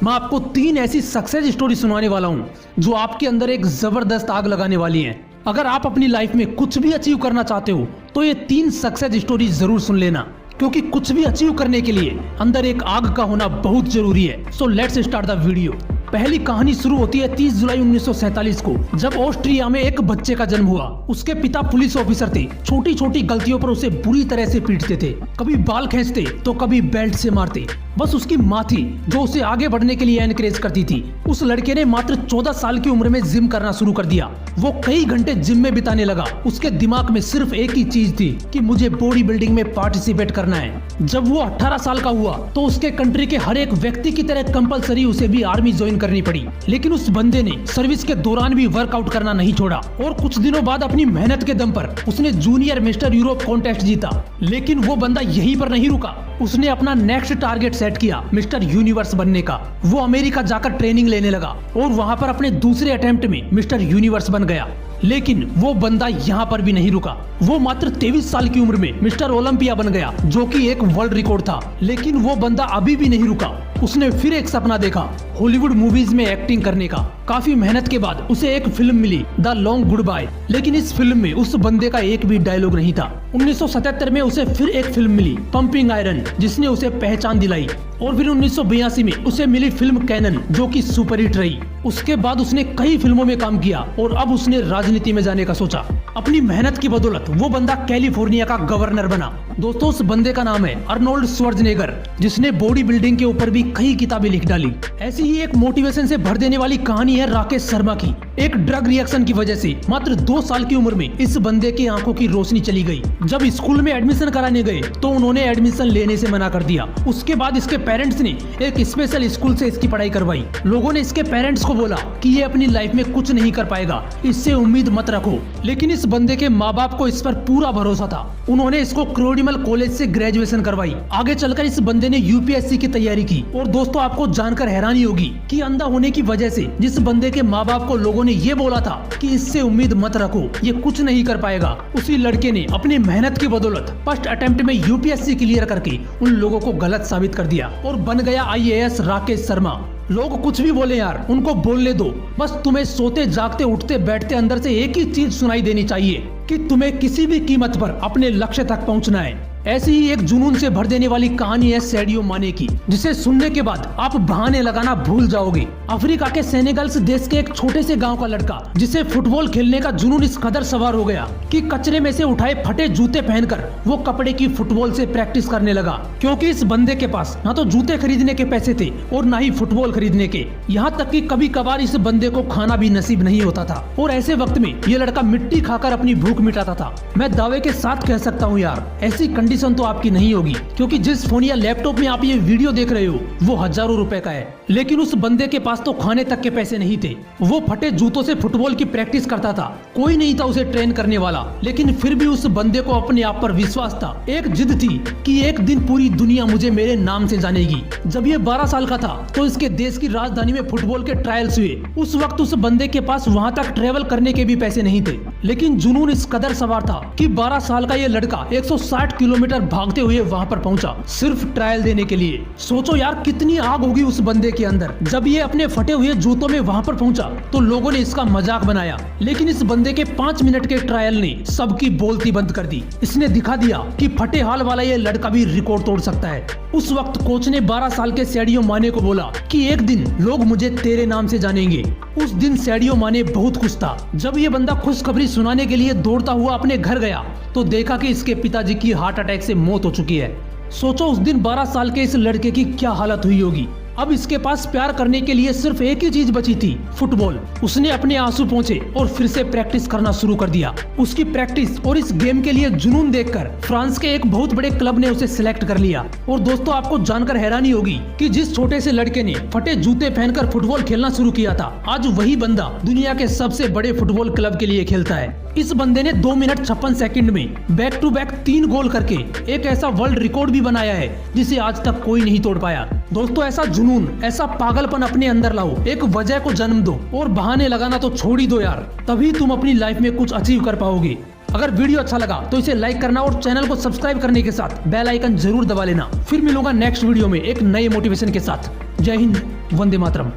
मैं आपको 3 ऐसी सक्सेस स्टोरी सुनाने वाला हूँ जो आपके अंदर एक जबरदस्त आग लगाने वाली हैं। अगर आप अपनी लाइफ में कुछ भी अचीव करना चाहते हो तो ये 3 सक्सेस स्टोरी जरूर सुन लेना, क्योंकि कुछ भी अचीव करने के लिए अंदर एक आग का होना बहुत जरूरी है। So let's start the video. पहली कहानी शुरू होती है 30 जुलाई 1947 को, जब ऑस्ट्रिया में एक बच्चे का जन्म हुआ। उसके पिता पुलिस ऑफिसर थे। छोटी छोटी गलतियों पर उसे बुरी तरह से पीटते थे, कभी बाल खींचते तो कभी बेल्ट से मारते। बस उसकी माँ थी जो उसे आगे बढ़ने के लिए एनकरेज करती थी। उस लड़के ने मात्र 14 साल की उम्र में जिम करना शुरू कर दिया। वो कई घंटे जिम में बिताने लगा। उसके दिमाग में सिर्फ एक ही चीज थी कि मुझे बॉडी बिल्डिंग में पार्टिसिपेट करना है। जब वो 18 साल का हुआ तो उसके कंट्री के हर एक व्यक्ति की तरह कंपलसरी उसे भी आर्मी ज्वाइन करनी पड़ी। लेकिन उस बंदे ने सर्विस के दौरान भी वर्कआउट करना नहीं छोड़ा और कुछ दिनों बाद अपनी मेहनत के दम पर उसने जूनियर मिस्टर यूरोप कॉन्टेस्ट जीता। लेकिन वो बंदा यहीं पर नहीं रुका। उसने अपना नेक्स्ट टारगेट सेट किया मिस्टर यूनिवर्स बनने का। वो अमेरिका जाकर ट्रेनिंग लेने लगा और वहां पर अपने दूसरे अटेम्प्ट में मिस्टर यूनिवर्स बन गया। लेकिन वो बंदा यहाँ पर भी नहीं रुका। वो मात्र 23 साल की उम्र में मिस्टर ओलंपिया बन गया, जो कि एक वर्ल्ड रिकॉर्ड था। लेकिन वो बंदा अभी भी नहीं रुका। उसने फिर एक सपना देखा, हॉलीवुड मूवीज में एक्टिंग करने का। काफी मेहनत के बाद उसे एक फिल्म मिली, द लॉन्ग गुड बाय। लेकिन इस फिल्म में उस बंदे का एक भी डायलॉग नहीं था। 1977 में उसे फिर एक फिल्म मिली, पंपिंग आयरन, जिसने उसे पहचान दिलाई। और फिर 1982 में उसे मिली फिल्म कैनन, जो कि सुपरहिट रही। उसके बाद उसने कई फिल्मों में काम किया और अब उसने राजनीति में जाने का सोचा। अपनी मेहनत की बदौलत वो बंदा कैलिफोर्निया का गवर्नर बना। दोस्तों, उस बंदे का नाम है अर्नोल्ड श्वार्ज़नेगर, जिसने बॉडी बिल्डिंग के ऊपर भी कई किताबें लिख डाली। ऐसी ही एक मोटिवेशन से भर देने वाली कहानी है राकेश शर्मा की। एक ड्रग रिएक्शन की वजह से मात्र 2 साल की उम्र में इस बंदे की आंखों की रोशनी चली गई। जब स्कूल में एडमिशन कराने गए तो उन्होंने एडमिशन लेने से मना कर दिया। उसके बाद इसके पेरेंट्स ने एक स्पेशल स्कूल से इसकी पढ़ाई करवाई। लोगों ने इसके पेरेंट्स को बोला कि ये अपनी लाइफ में कुछ नहीं कर पाएगा, इससे उम्मीद मत रखो। लेकिन इस बंदे के माँ बाप को इस पर पूरा भरोसा था। उन्होंने इसको क्रोडिमल कॉलेज से ग्रेजुएशन करवाई। आगे चलकर इस बंदे ने यूपीएससी की तैयारी की। और दोस्तों, आपको जानकर हैरानी होगी कि अंधा होने की वजह से जिस बंदे के माँ बाप को लोगों ने ये बोला था कि इससे उम्मीद मत रखो, ये कुछ नहीं कर पाएगा, उसी लड़के ने अपनी मेहनत की बदौलत फर्स्ट अटेम्प्ट में यूपीएससी क्लियर करके उन लोगों को गलत साबित कर दिया और बन गया आईएएस राकेश शर्मा। लोग कुछ भी बोले यार, उनको बोलने दो। बस तुम्हें सोते जागते उठते बैठते अंदर से एक ही चीज सुनाई देनी चाहिए कि तुम्हें किसी भी कीमत पर अपने लक्ष्य तक पहुंचना है। ऐसी ही एक जुनून से भर देने वाली कहानी है सैडियो माने की, जिसे सुनने के बाद आप बहाने लगाना भूल जाओगे। अफ्रीका के सेनेगल्स देश के एक छोटे से गांव का लड़का, जिसे फुटबॉल खेलने का जुनून इस कदर सवार हो गया कि कचरे में से उठाए फटे जूते पहनकर वो कपड़े की फुटबॉल से प्रैक्टिस करने लगा। क्योंकि इस बंदे के पास ना तो जूते खरीदने के पैसे थे और ना ही फुटबॉल खरीदने के। यहाँ तक कि कभी कभार इस बंदे को खाना भी नसीब नहीं होता था। और ऐसे वक्त में ये लड़का मिट्टी खाकर अपनी भूख मिटाता था। मैं दावे के साथ कह सकता हूँ यार, ऐसी कंडीशन तो आपकी नहीं होगी, क्योंकि जिस फोन या लैपटॉप में आप ये वीडियो देख रहे हो वो हजारों रुपए का है। लेकिन उस बंदे के पास तो खाने तक के पैसे नहीं थे। वो फटे जूतों से फुटबॉल की प्रैक्टिस करता था। कोई नहीं था उसे ट्रेन करने वाला। लेकिन फिर भी उस बंदे को अपने आप पर विश्वास था। एक जिद थी कि एक दिन पूरी दुनिया मुझे मेरे नाम से जानेगी। जब ये 12 साल का था तो इसके देश की राजधानी में फुटबॉल के ट्रायल्स हुए। उस वक्त उस बंदे के पास वहाँ तक ट्रेवल करने के भी पैसे नहीं थे। लेकिन जुनून इस कदर सवार था कि 12 साल का ये लड़का 160 किलोमीटर भागते हुए वहां पर पहुंचा, सिर्फ ट्रायल देने के लिए। सोचो यार, कितनी आग होगी उस बंदे के अंदर। जब ये अपने फटे हुए जूतों में वहां पर पहुंचा तो लोगों ने इसका मजाक बनाया। लेकिन इस बंदे के 5 मिनट के ट्रायल ने सबकी बोलती बंद कर दी। इसने दिखा दिया कि फटे हाल वाला ये लड़का भी रिकॉर्ड तोड़ सकता है। उस वक्त कोच ने 12 साल के सैडियो माने को बोला कि एक दिन लोग मुझे तेरे नाम से जानेंगे। उस दिन सैडियो माने बहुत खुश था। जब ये बंदा खुशखबरी सुनाने के लिए दौड़ता हुआ अपने घर गया तो देखा कि इसके पिताजी की हार्ट अटैक से मौत हो चुकी है। सोचो उस दिन 12 साल के इस लड़के की क्या हालत हुई होगी। अब इसके पास प्यार करने के लिए सिर्फ एक ही चीज बची थी, फुटबॉल। उसने अपने आंसू पोंछे और फिर से प्रैक्टिस करना शुरू कर दिया। उसकी प्रैक्टिस और इस गेम के लिए जुनून देखकर फ्रांस के एक बहुत बड़े क्लब ने उसे सिलेक्ट कर लिया। और दोस्तों, आपको जानकर हैरानी होगी कि जिस छोटे से लड़के ने फटे जूते पहनकर फुटबॉल खेलना शुरू किया था, आज वही बंदा दुनिया के सबसे बड़े फुटबॉल क्लब के लिए खेलता है। इस बंदे ने 2 मिनट 56 सेकंड में बैक टू बैक 3 गोल करके एक ऐसा वर्ल्ड रिकॉर्ड भी बनाया है जिसे आज तक कोई नहीं तोड़ पाया। दोस्तों, ऐसा जुनून, ऐसा पागलपन अपने अंदर लाओ, एक वजह को जन्म दो और बहाने लगाना तो छोड़ ही दो यार। तभी तुम अपनी लाइफ में कुछ अचीव कर पाओगे। अगर वीडियो अच्छा लगा तो इसे लाइक करना और चैनल को सब्सक्राइब करने के साथ बेल आइकन जरूर दबा लेना। फिर मिलूंगा नेक्स्ट वीडियो में एक नए मोटिवेशन के साथ। जय हिंद, वंदे मातरम।